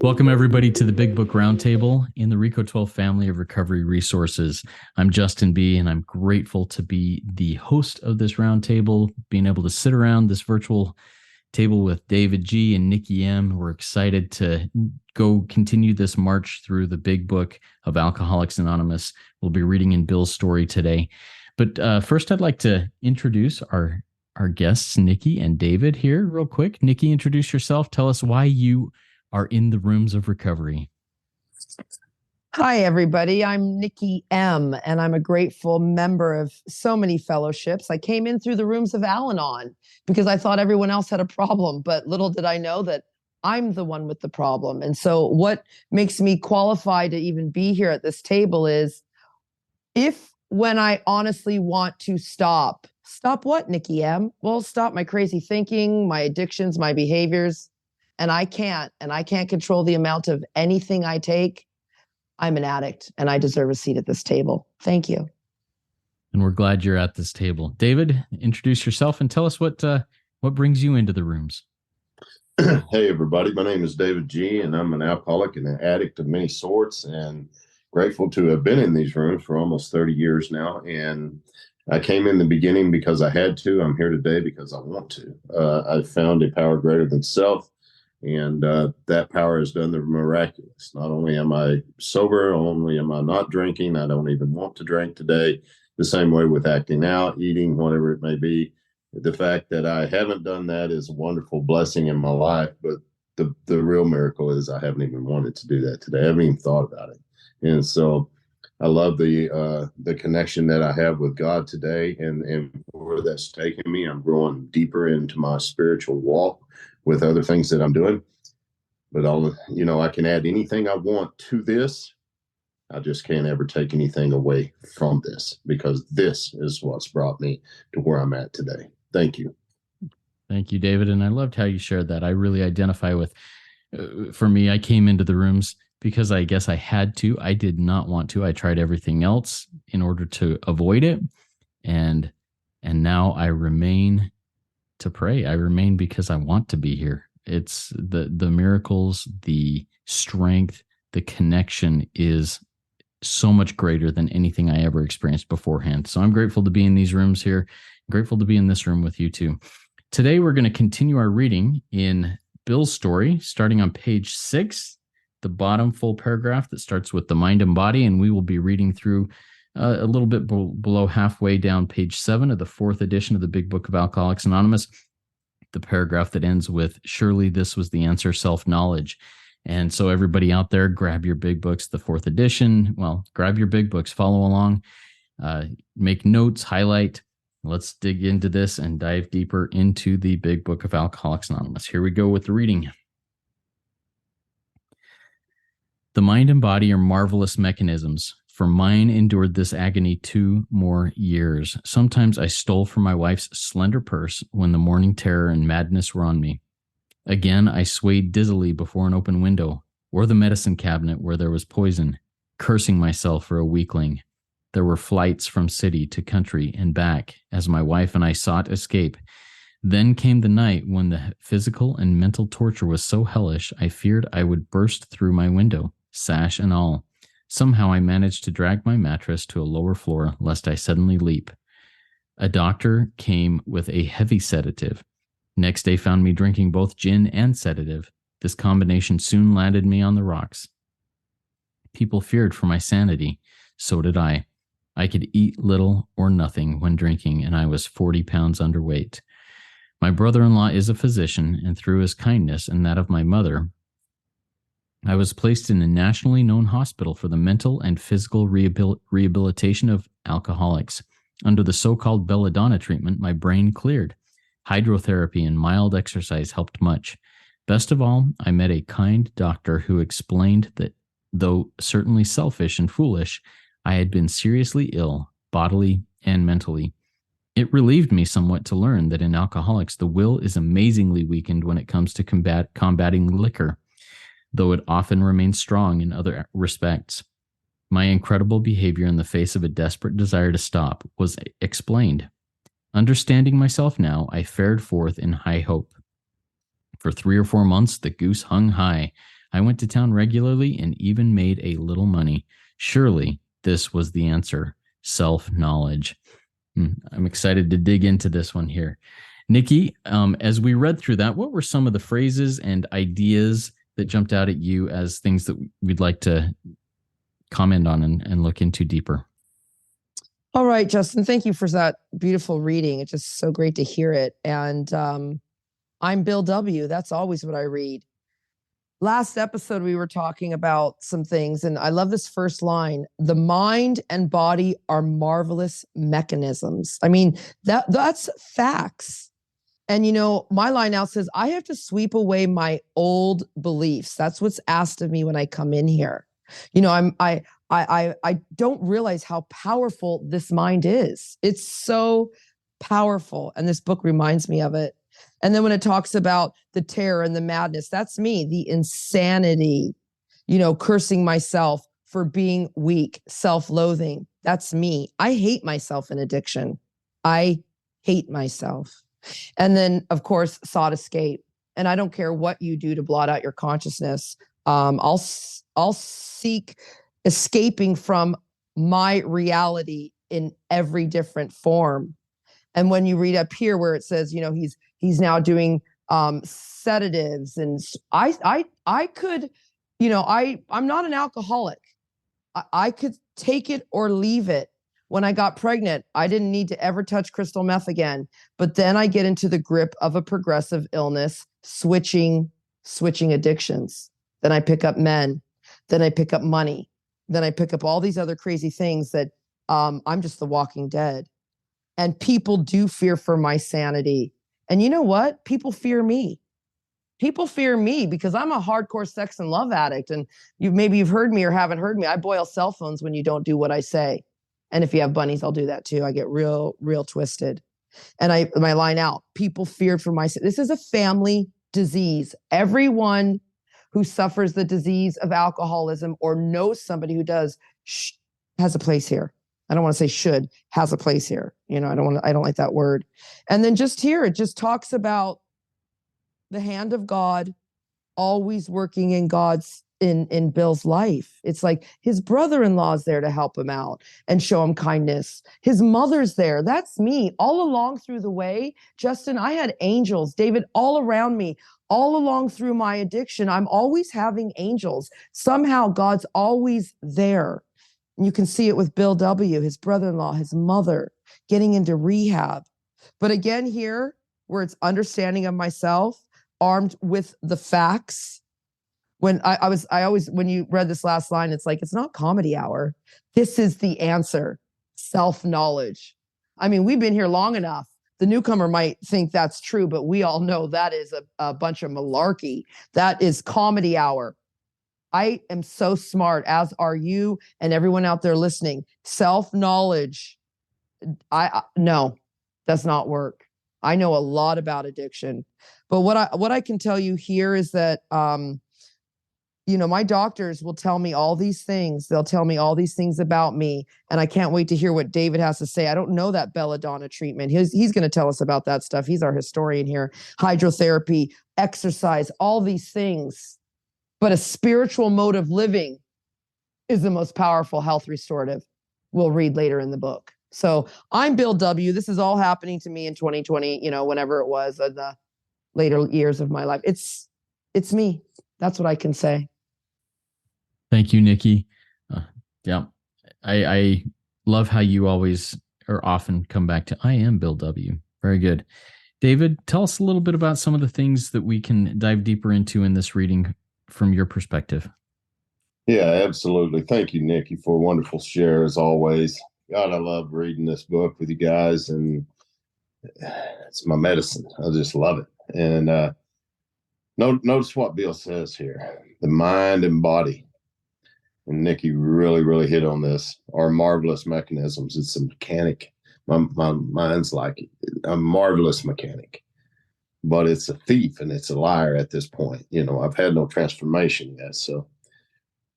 Welcome, everybody, to the Big Book Roundtable in the RICO 12 family of recovery resources. I'm Justin B., and I'm grateful to be the host of this roundtable, being able to sit around this virtual table with David G. and Nikki M. We're excited to go continue this march through the Big Book of Alcoholics Anonymous. We'll be reading in Bill's story today. But first, I'd like to introduce our guests, Nikki and David, here real quick. Nikki, introduce yourself. Tell us why you are in the rooms of recovery. Hi, everybody. I'm Nikki M., and I'm a grateful member of so many fellowships. I came in through the rooms of Al-Anon because I thought everyone else had a problem, but little did I know that I'm the one with the problem. And so what makes me qualified to even be here at this table is when I honestly want to stop what, Nikki M? Well, stop my crazy thinking, my addictions, my behaviors, and I can't control the amount of anything I take. I'm an addict and I deserve a seat at this table. Thank you. And we're glad you're at this table. David, introduce yourself and tell us what brings you into the rooms. Hey, everybody. My name is David G., and I'm an alcoholic and an addict of many sorts, and grateful to have been in these rooms for almost 30 years now. And I came in the beginning because I had to. I'm here today because I want to. I've found a power greater than self. And that power has done the miraculous. Not only am I sober, not only am I not drinking, I don't even want to drink today. The same way with acting out, eating, whatever it may be. The fact that I haven't done that is a wonderful blessing in my life. But the real miracle is I haven't even wanted to do that today. I haven't even thought about it. And so I love the connection that I have with God today, and where that's taken me. I'm growing deeper into my spiritual walk with other things that I'm doing. But I can add anything I want to this. I just can't ever take anything away from this, because this is what's brought me to where I'm at today. Thank you. Thank you, David. And I loved how you shared that. I really identify with, for me, I came into the rooms because I guess I had to. I did not want to. I tried everything else in order to avoid it. And now I remain to pray. I remain because I want to be here. It's the miracles, the strength, the connection is so much greater than anything I ever experienced beforehand. So I'm grateful to be in these rooms here. I'm grateful to be in this room with you too. Today, we're going to continue our reading in Bill's story, starting on page 6, the bottom full paragraph that starts with the mind and body. And we will be reading through a little bit below halfway down page 7 of the 4th edition of the Big Book of Alcoholics Anonymous, the paragraph that ends with, surely this was the answer, self-knowledge. And so everybody out there, grab your big books, the 4th edition. Well, grab your big books, follow along, make notes, highlight. Let's dig into this and dive deeper into the Big Book of Alcoholics Anonymous. Here we go with the reading. The mind and body are marvelous mechanisms. For mine endured this agony 2 more years. Sometimes I stole from my wife's slender purse when the morning terror and madness were on me. Again, I swayed dizzily before an open window, or the medicine cabinet where there was poison, cursing myself for a weakling. There were flights from city to country and back as my wife and I sought escape. Then came the night when the physical and mental torture was so hellish I feared I would burst through my window, sash and all. Somehow I managed to drag my mattress to a lower floor lest I suddenly leap. A doctor came with a heavy sedative. Next day found me drinking both gin and sedative. This combination soon landed me on the rocks. People feared for my sanity. So did I. I could eat little or nothing when drinking, and I was 40 pounds underweight. My brother-in-law is a physician, and through his kindness and that of my mother, I was placed in a nationally known hospital for the mental and physical rehabilitation of alcoholics. Under the so-called belladonna treatment, my brain cleared. Hydrotherapy and mild exercise helped much. Best of all, I met a kind doctor who explained that, though certainly selfish and foolish, I had been seriously ill, bodily and mentally. It relieved me somewhat to learn that in alcoholics, the will is amazingly weakened when it comes to combating liquor, though it often remains strong in other respects. My incredible behavior in the face of a desperate desire to stop was explained. Understanding myself now, I fared forth in high hope. For 3 or 4 months, the goose hung high. I went to town regularly and even made a little money. Surely this was the answer. Self-knowledge. I'm excited to dig into this one here. Nikki, as we read through that, what were some of the phrases and ideas that jumped out at you as things that we'd like to comment on and look into deeper? All right, Justin, thank you for that beautiful reading. It's just so great to hear it. And I'm Bill W. That's always what I read. Last episode, we were talking about some things, and I love this first line. The mind and body are marvelous mechanisms. I mean, that's facts. And, my line now says, I have to sweep away my old beliefs. That's what's asked of me when I come in here. I don't realize how powerful this mind is. It's so powerful. And this book reminds me of it. And then when it talks about the terror and the madness, that's me, the insanity, cursing myself for being weak, self-loathing. That's me. I hate myself in addiction. I hate myself. And then, of course, sought escape. And I don't care what you do to blot out your consciousness. I'll seek escaping from my reality in every different form. And when you read up here where it says, he's now doing sedatives, and I could, I'm not an alcoholic. I could take it or leave it. When I got pregnant, I didn't need to ever touch crystal meth again. But then I get into the grip of a progressive illness, switching addictions. Then I pick up men. Then I pick up money. Then I pick up all these other crazy things that I'm just the walking dead. And people do fear for my sanity. And you know what? People fear me. People fear me because I'm a hardcore sex and love addict. And you've heard me or haven't heard me. I boil cell phones when you don't do what I say. And if you have bunnies, I'll do that too. I get real twisted. And my line out, people feared for my, this is a family disease. Everyone who suffers the disease of alcoholism or knows somebody who does has a place here. I don't want to say should, has a place here. I don't like that word. And then just here, it just talks about the hand of God always working in Bill's life. It's like his brother-in-law is there to help him out and show him kindness. His mother's there. That's me. All along through the way, Justin, I had angels, David, all around me, all along through my addiction. I'm always having angels. Somehow God's always there. And you can see it with Bill W., his brother-in-law, his mother, getting into rehab. But again, here, where it's understanding of myself, armed with the facts. When when you read this last line, it's like, it's not comedy hour. This is the answer. Self-knowledge. I mean, we've been here long enough. The newcomer might think that's true, but we all know that is a bunch of malarkey. That is comedy hour. I am so smart, as are you and everyone out there listening. Self-knowledge. No, does not work. I know a lot about addiction, but what I can tell you here is that, my doctors will tell me all these things. They'll tell me all these things about me. And I can't wait to hear what David has to say. I don't know that belladonna treatment. He's going to tell us about that stuff. He's our historian here. Hydrotherapy, exercise, all these things. But a spiritual mode of living is the most powerful health restorative. We'll read later in the book. So I'm Bill W. This is all happening to me in 2020, whenever it was in the later years of my life. It's me. That's what I can say. Thank you, Nikki. Yeah, I love how you always or often come back to, I am Bill W. Very good. David, tell us a little bit about some of the things that we can dive deeper into in this reading from your perspective. Yeah, absolutely. Thank you, Nikki, for a wonderful share as always. God, I love reading this book with you guys, and it's my medicine. I just love it. And notice what Bill says here: the mind and body. And Nikki really hit on this. Are marvelous mechanisms. It's a mechanic. My mind's like a marvelous mechanic, but it's a thief and it's a liar at this point. I've had no transformation yet. So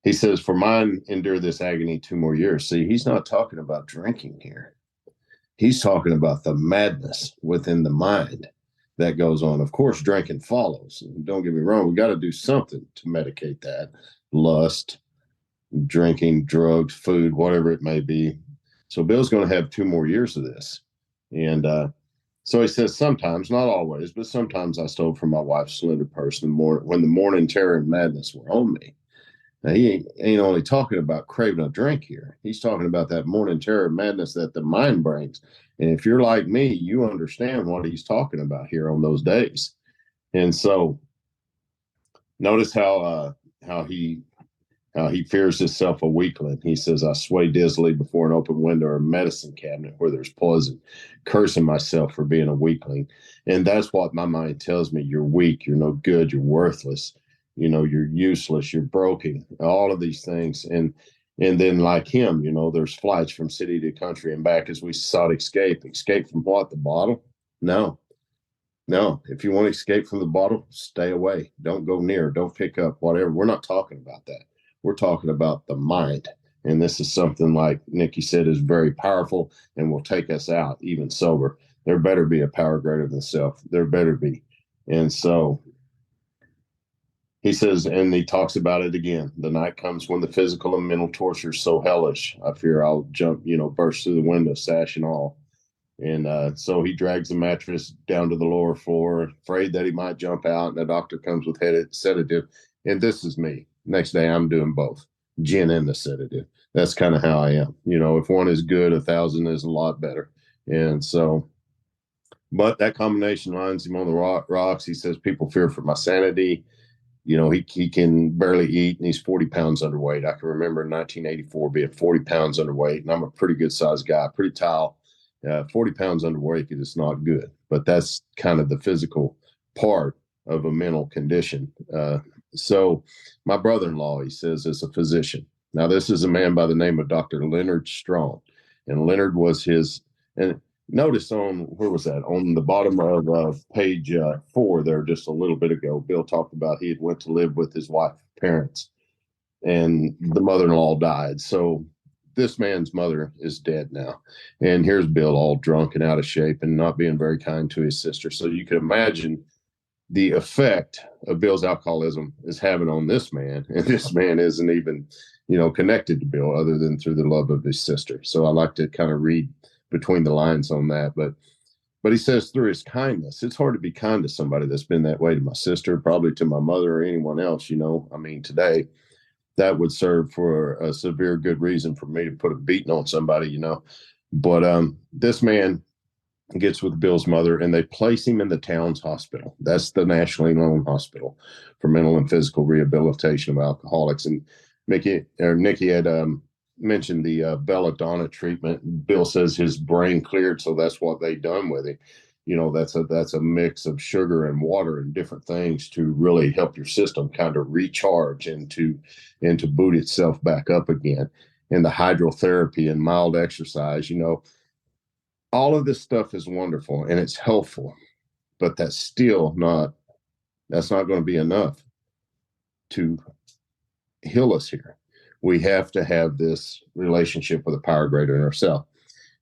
he says, for mine endure this agony 2 more years. See, he's not talking about drinking here. He's talking about the madness within the mind. that goes on. Of course, drinking follows. Don't get me wrong. We got to do something to medicate that. Lust, drinking, drugs, food, whatever it may be. So Bill's going to have 2 more years of this. And so he says, sometimes, not always, but sometimes I stole from my wife's slender purse when the morning terror and madness were on me. Now, he ain't only talking about craving a drink here. He's talking about that morning terror and madness that the mind brings. And if you're like me, you understand what he's talking about here on those days. And so notice how he fears himself a weakling. He says, I sway dizzily before an open window or a medicine cabinet where there's poison, cursing myself for being a weakling. And that's what my mind tells me. You're weak. You're no good. You're worthless. You know, you're useless. You're broken. All of these things. And then like him, you know, there's flights from city to country and back as we sought escape. Escape from what? The bottle? No. If you want to escape from the bottle, stay away. Don't go near. Don't pick up whatever. We're not talking about that. We're talking about the mind. And this is something, like Nikki said, is very powerful and will take us out even sober. There better be a power greater than self. There better be. And so he says, and he talks about it again. The night comes when the physical and mental torture is so hellish. I fear I'll jump, burst through the window, sash and all. And so he drags the mattress down to the lower floor, afraid that he might jump out. And the doctor comes with sedative. And this is me. Next day, I'm doing both, gin and the sedative. That's kind of how I am. If one is good, 1,000 is a lot better. And so, but that combination lines him on the rocks. He says, people fear for my sanity. He can barely eat, and he's 40 pounds underweight. I can remember in 1984 being 40 pounds underweight, and I'm a pretty good sized guy, pretty tall. 40 pounds underweight is not good, but that's kind of the physical part of a mental condition. So my brother-in-law, he says, is a physician. Now, this is a man by the name of Dr. Leonard Strong, and Leonard was his, and notice where was that? On the bottom of page 4 there, just a little bit ago, Bill talked about he had went to live with his wife's parents, and the mother-in-law died. So this man's mother is dead now. And here's Bill all drunk and out of shape and not being very kind to his sister. So you can imagine the effect of Bill's alcoholism is having on this man. And this man isn't even, connected to Bill other than through the love of his sister. So I like to kind of read between the lines on that. But he says through his kindness, it's hard to be kind to somebody that's been that way to my sister, probably to my mother or anyone else, today. That would serve for a severe good reason for me to put a beating on somebody, But this man gets with Bill's mother, and they place him in the town's hospital. That's the nationally known hospital for mental and physical rehabilitation of alcoholics. And Nikki had mentioned the belladonna treatment. Bill says his brain cleared, so that's what they done with him. That's a mix of sugar and water and different things to really help your system kind of recharge and to boot itself back up again. And the hydrotherapy and mild exercise, all of this stuff is wonderful and it's helpful, but that's not going to be enough to heal us here. We have to have this relationship with a power greater than ourselves.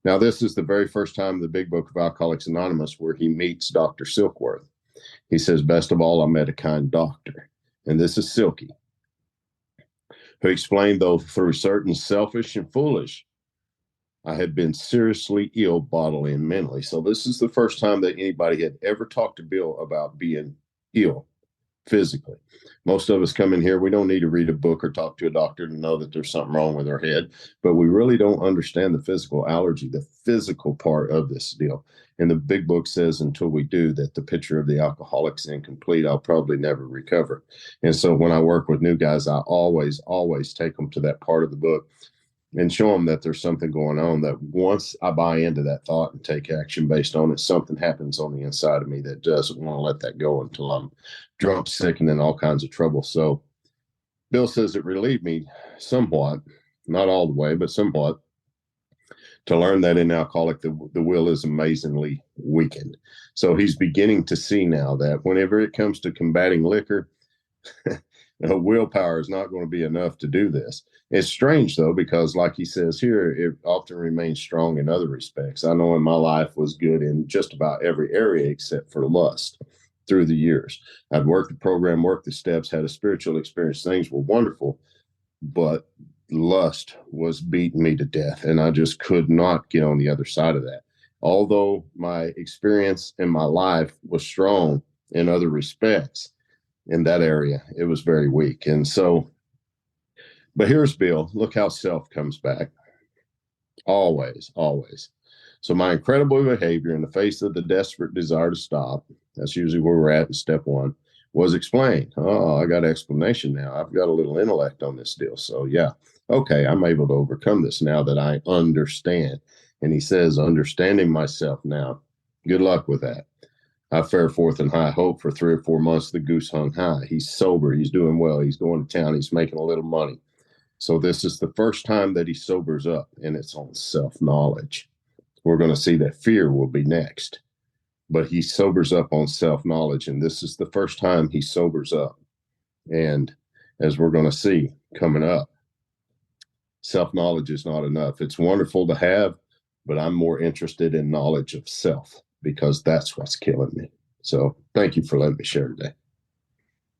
Now, this is the very first time in the Big Book of Alcoholics Anonymous where he meets Dr. Silkworth. He says, best of all, I met a kind doctor. And this is Silky, who explained, though through certain selfish and foolish, I had been seriously ill bodily and mentally. So this is the first time that anybody had ever talked to Bill about being ill physically. Most of us come in here, we don't need to read a book or talk to a doctor to know that there's something wrong with our head, but we really don't understand the physical allergy, the physical part of this deal. And the Big Book says until we do that, the picture of the alcoholic's incomplete. I'll probably never recover. And so when I work with new guys, I always take them to that part of the book and show them that there's something going on, that once I buy into that thought and take action based on it, something happens on the inside of me that doesn't want to let that go until I'm drunk, sick, and in all kinds of trouble. So Bill says it relieved me somewhat, not all the way, but somewhat, to learn that in alcoholic, the will is amazingly weakened. So he's beginning to see now that whenever it comes to combating liquor, Willpower is not going to be enough to do this. It's strange, though, because like he says here, it often remains strong in other respects. I know in my life was good in just about every area except for lust through the years. I'd worked the program, worked the steps, had a spiritual experience. Things were wonderful, but lust was beating me to death, and I just could not get on the other side of that. Although my experience in my life was strong in other respects, in that area, it was very weak. And so, but here's Bill. Look how self comes back. Always, always. So my incredible behavior in the face of the desperate desire to stop, that's usually where we're at in step one, was explained. Oh, I got explanation now. I've got a little intellect on this deal. So yeah, okay, I'm able to overcome this now that I understand. And he says, understanding myself now. Good luck with that. I fare forth in high hope. For 3 or 4 months, the goose hung high. He's sober. He's doing well. He's going to town. He's making a little money. So this is the first time that he sobers up, and it's on self-knowledge. We're going to see that fear will be next. But he sobers up on self-knowledge, and this is the first time he sobers up. And as we're going to see coming up, self-knowledge is not enough. It's wonderful to have, but I'm more interested in knowledge of self, because that's what's killing me. So thank you for letting me share today.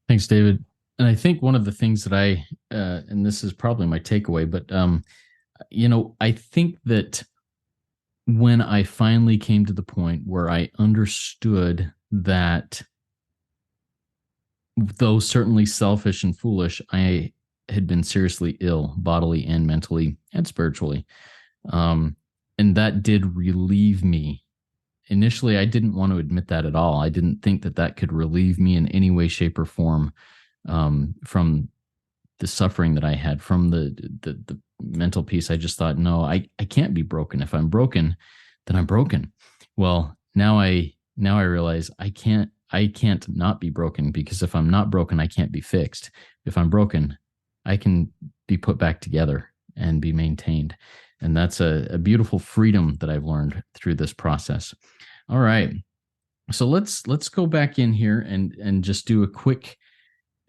Thanks, David. And I think one of the things that and this is probably my takeaway, but, I think that when I finally came to the point where I understood that, though certainly selfish and foolish, I had been seriously ill, bodily and mentally and spiritually. And that did relieve me. Initially, I didn't want to admit that at all. I didn't think that that could relieve me in any way, shape, or form from the suffering that I had, from the mental piece. I just thought, no, I can't be broken. If I'm broken, then I'm broken. Well, now I realize I can't not be broken, because if I'm not broken, I can't be fixed. If I'm broken, I can be put back together and be maintained. And that's a beautiful freedom that I've learned through this process. All right. So let's go back in here and just do a quick,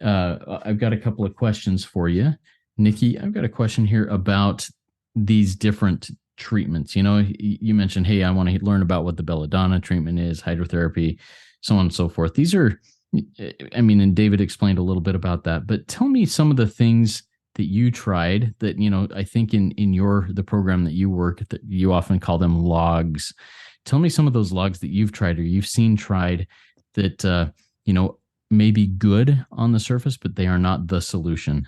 I've got a couple of questions for you. Nikki, I've got a question here about these different treatments. You mentioned, hey, I want to learn about what the belladonna treatment is, hydrotherapy, so on and so forth. These are, and David explained a little bit about that, but tell me some of the things that you tried that, I think in the program that you work, that you often call them logs. Tell me some of those logs that you've tried or you've seen tried that, may be good on the surface, but they are not the solution.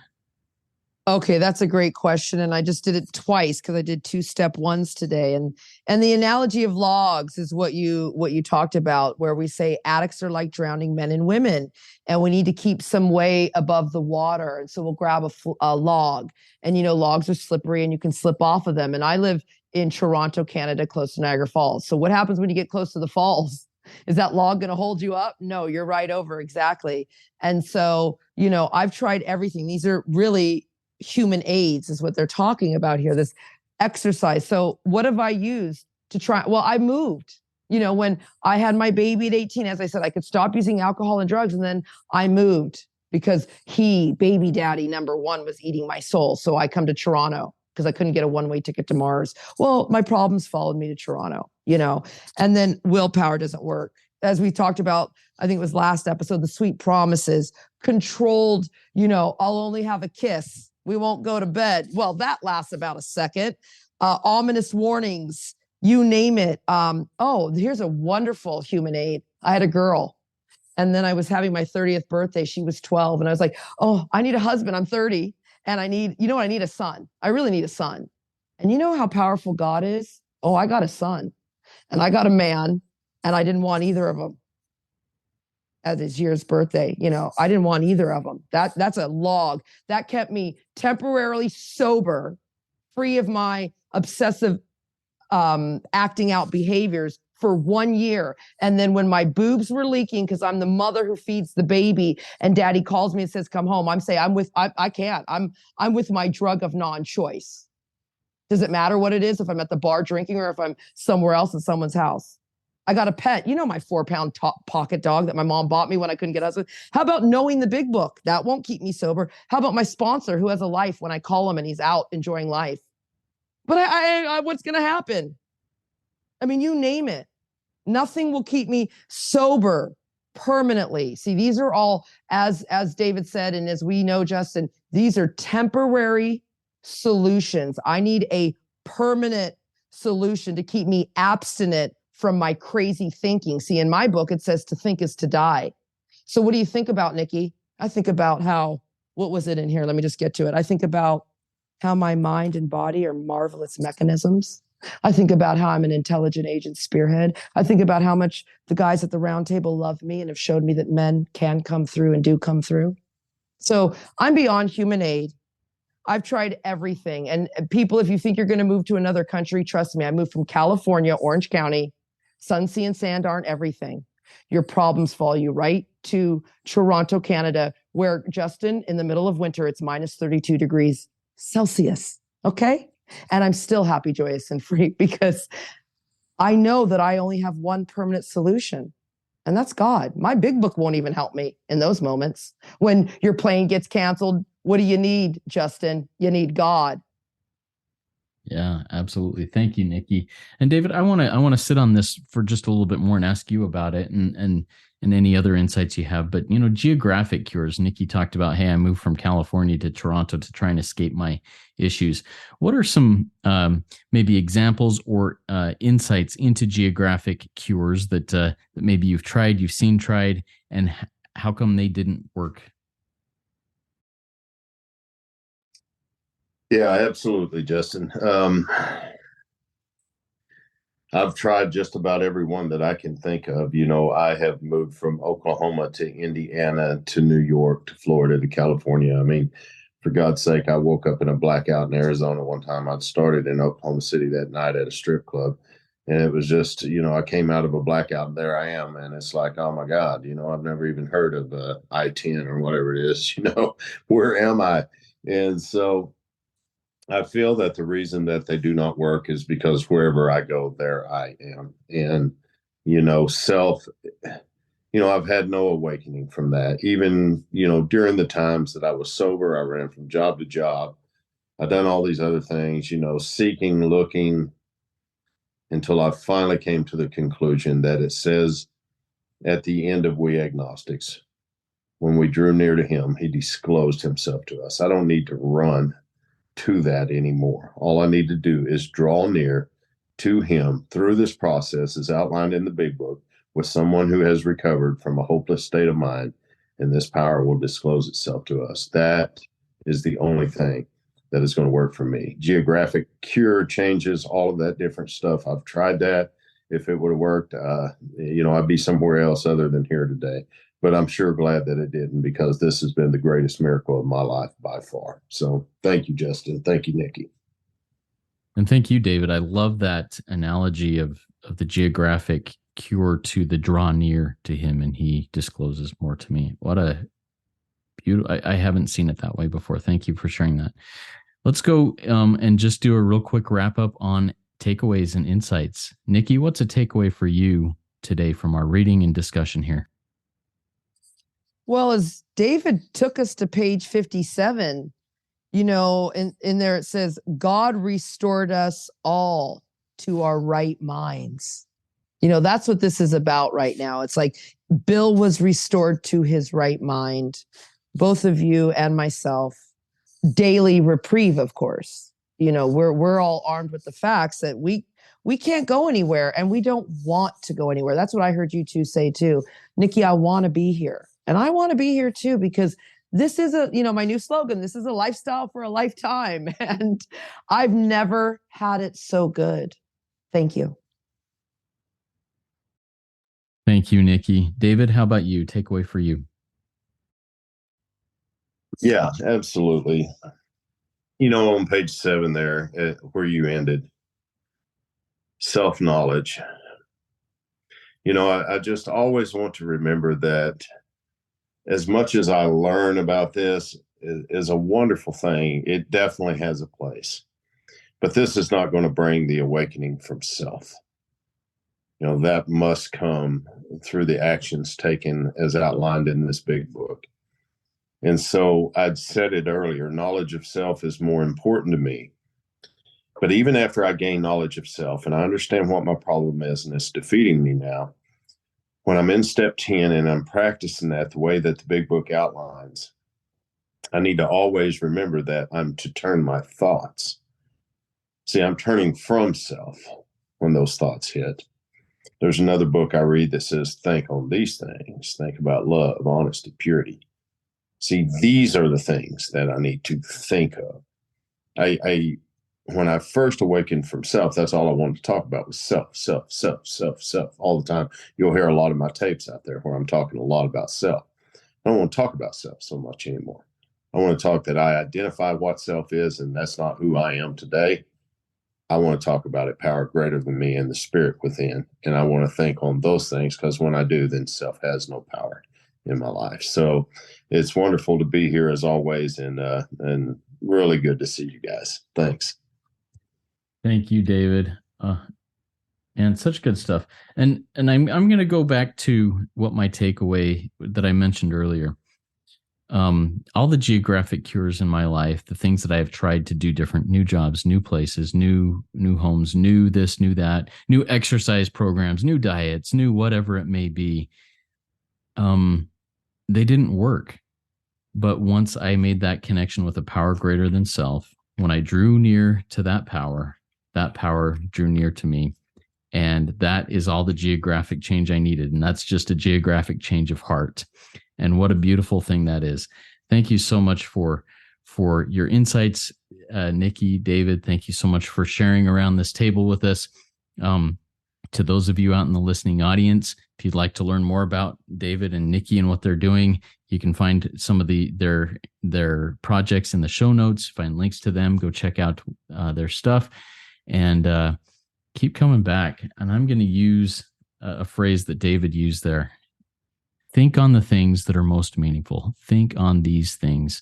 Okay, that's a great question. And I just did it twice because I did 2 step ones today. And the analogy of logs is what you talked about, where we say addicts are like drowning men and women, and we need to keep some way above the water. And so we'll grab a log, and logs are slippery and you can slip off of them. And I live in Toronto, Canada, close to Niagara Falls. So what happens when you get close to the falls? Is that log going to hold you up? No, you're right over. Exactly. And so, I've tried everything. These are really human aids is what they're talking about here, this exercise. So what have I used to try? Well, I moved, when I had my baby at 18, as I said, I could stop using alcohol and drugs. And then I moved because baby daddy number 1, was eating my soul. So I come to Toronto because I couldn't get a one-way ticket to Mars. Well, my problems followed me to Toronto, and then willpower doesn't work. As we talked about, I think it was last episode, the sweet promises, controlled, I'll only have a kiss. We won't go to bed. Well, that lasts about a second. Ominous warnings, you name it. Here's a wonderful human aid. I had a girl, and then I was having my 30th birthday. She was 12. And I was like, oh, I need a husband. I'm 30. And I need a son. I really need a son. And you know how powerful God is? Oh, I got a son, and I got a man, and I didn't want either of them at his year's birthday. I didn't want either of them. That's a log that kept me temporarily sober, free of my obsessive acting out behaviors for 1 year. And then when my boobs were leaking, because I'm the mother who feeds the baby, and daddy calls me and says, come home, I can't. I'm with my drug of non-choice. Does it matter what it is if I'm at the bar drinking or if I'm somewhere else in someone's house? I got a pet, my 4-pound pocket dog that my mom bought me when I couldn't get husband. How about knowing the big book? That won't keep me sober. How about my sponsor who has a life when I call him and he's out enjoying life? But what's going to happen? I mean, you name it. Nothing will keep me sober permanently. See, these are all, as David said, and as we know, Justin, these are temporary solutions. I need a permanent solution to keep me abstinent from my crazy thinking. See, in my book, it says to think is to die. So what do you think about, Nikki? I think about what was it in here? Let me just get to it. I think about how my mind and body are marvelous mechanisms. I think about how I'm an intelligent agent spearhead. I think about how much the guys at the round table love me and have showed me that men can come through and do come through. So I'm beyond human aid. I've tried everything. And people, if you think you're going to move to another country, trust me, I moved from California, Orange County. Sun, sea, and sand aren't everything. Your problems follow you right to Toronto, Canada, where, Justin, in the middle of winter, it's minus 32 degrees Celsius. Okay? And I'm still happy, joyous, and free because I know that I only have one permanent solution, and that's God. My big book won't even help me in those moments. When your plane gets canceled, what do you need, Justin? You need God. Yeah, absolutely. Thank you, Nikki. And David, I want to sit on this for just a little bit more and ask you about it and any other insights you have. But, geographic cures, Nikki talked about, hey, I moved from California to Toronto to try and escape my issues. What are some maybe examples or insights into geographic cures that maybe you've seen tried, and how come they didn't work? Yeah, absolutely, Justin. I've tried just about every one that I can think of. I have moved from Oklahoma to Indiana to New York to Florida to California. I mean, for God's sake, I woke up in a blackout in Arizona one time. I'd started in Oklahoma City that night at a strip club. And it was just, I came out of a blackout and there I am. And it's like, oh my God, I've never even heard of I-10 or whatever it is, where am I? And so I feel that the reason that they do not work is because wherever I go, there I am. And, I've had no awakening from that. Even, during the times that I was sober, I ran from job to job. I've done all these other things, seeking, looking, until I finally came to the conclusion that it says at the end of We Agnostics, when we drew near to him, he disclosed himself to us. I don't need to run to that anymore. All I need to do is draw near to him through this process as outlined in the big book with someone who has recovered from a hopeless state of mind, and this power will disclose itself to us. That is the only thing that is going to work for me. Geographic cure changes, all of that different stuff. I've tried that. If it would have worked, I'd be somewhere else other than here today. But I'm sure glad that it didn't, because this has been the greatest miracle of my life by far. So thank you, Justin. Thank you, Nikki. And thank you, David. I love that analogy of the geographic cure to the draw near to him and he discloses more to me. What a beautiful, I haven't seen it that way before. Thank you for sharing that. Let's go and just do a real quick wrap up on takeaways and insights. Nikki, what's a takeaway for you today from our reading and discussion here? Well, as David took us to page 57, in there it says, God restored us all to our right minds. That's what this is about right now. It's like Bill was restored to his right mind, both of you and myself. Daily reprieve, of course. We're all armed with the facts that we can't go anywhere and we don't want to go anywhere. That's what I heard you two say too. Nikki, I want to be here. And I want to be here too, because this is my new slogan. This is a lifestyle for a lifetime. And I've never had it so good. Thank you. Thank you, Nikki. David, how about you? Takeaway for you? Yeah, absolutely. On page 7 there, where you ended, self-knowledge. I just always want to remember that as much as I learn about this is a wonderful thing, it definitely has a place. But this is not going to bring the awakening from self. that must come through the actions taken as outlined in this big book. And so I'd said it earlier, knowledge of self is more important to me. But even after I gain knowledge of self and I understand what my problem is and it's defeating me now, when I'm in step 10 and I'm practicing that the way that the big book outlines, I need to always remember that I'm to turn my thoughts. See, I'm turning from self when those thoughts hit. There's another book I read that says, think on these things. Think about love, honesty, purity. See, these are the things that I need to think of. When I first awakened from self, that's all I wanted to talk about was self all the time. You'll hear a lot of my tapes out there where I'm talking a lot about self. I don't want to talk about self so much anymore. I want to talk that I identify what self is, and that's not who I am today. I want to talk about it, power greater than me and the spirit within. And I want to think on those things, because when I do, then self has no power in my life. So it's wonderful to be here as always, and really good to see you guys. Thanks. Thank you, David. And such good stuff. And I'm going to go back to what my takeaway that I mentioned earlier. All the geographic cures in my life, the things that I have tried to do different, new jobs, new places, new homes, new this, new that, new exercise programs, new diets, new whatever it may be. They didn't work. But once I made that connection with a power greater than self, when I drew near to that power drew near to me. And that is all the geographic change I needed. And that's just a geographic change of heart. And what a beautiful thing that is. Thank you so much for your insights, Nikki, David. Thank you so much for sharing around this table with us. To those of you out in the listening audience, if you'd like to learn more about David and Nikki and what they're doing, you can find some of their projects in the show notes, find links to them, go check out their stuff, and keep coming back. And I'm going to use a phrase that David used there. Think on the things that are most meaningful. Think on these things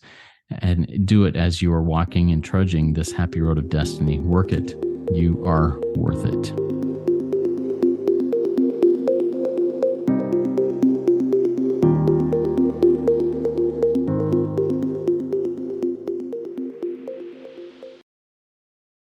and do it as you are walking and trudging this happy road of destiny. Work it. You are worth it.